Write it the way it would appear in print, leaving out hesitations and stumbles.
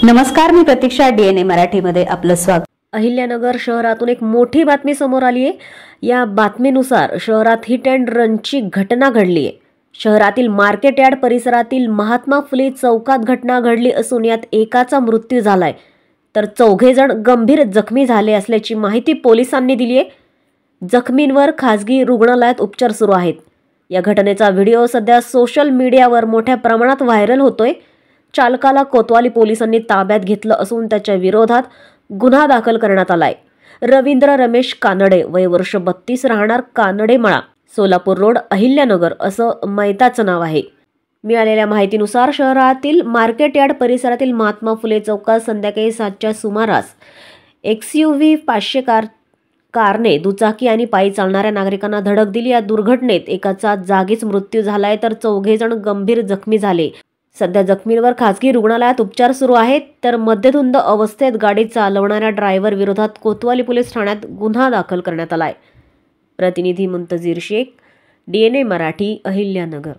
नमस्कार, मी प्रतीक्षा. DNA मराठीमध्ये आपलं स्वागत. अहिल्यानगर शहरातून एक मोठी बातमी समोर आली आहे. या बातमीनुसार शहरात हिट अँड रनची घटना घडली आहे. शहरातील मार्केट यार्ड परिसरातील महात्मा फुले चौकात घटना घडली असून यात एकाचा मृत्यू झालाय तर 4 जण गंभीर जखमी झाले असल्याची माहिती पोलिसांनी दिली आहे. जखमींवर खासगी रुग्णालयात उपचार सुरू आहेत. या घटनेचा व्हिडिओ सध्या सोशल मीडियावर मोठ्या प्रमाणात व्हायरल होतोय. चालकाला कोतवाली पोलिसांनी ताब्यात घेतलं असून त्याच्या विरोधात गुन्हा दाखल करण्यात आलाय. रवींद्र रमेश कानडे, वय वर्ष 32, राहणार कानडे मळा, सोलापूर रोड, अहिल्यानगर असं मैताचं नाव आहे. मिळालेल्या माहितीनुसार शहरातील मार्केट यार्ड परिसरातील महात्मा फुले चौकात संध्याकाळी 7च्या सुमारास XUV 500 कारने दुचाकी आणि पायी चालणाऱ्या नागरिकांना धडक दिली. या दुर्घटनेत एकाचा जागीच मृत्यू झालाय तर 4 जण गंभीर जखमी झाले. सध्या जखमींवर खासगी रुग्णालयात उपचार सुरू आहेत. तर मद्यधुंद अवस्थेत गाडी चालवणाऱ्या ड्रायव्हर विरोधात कोतवाली पोलीस ठाण्यात गुन्हा दाखल करण्यात आलाय. प्रतिनिधी मुंतजीर शेख, DNA मराठी, अहिल्यानगर.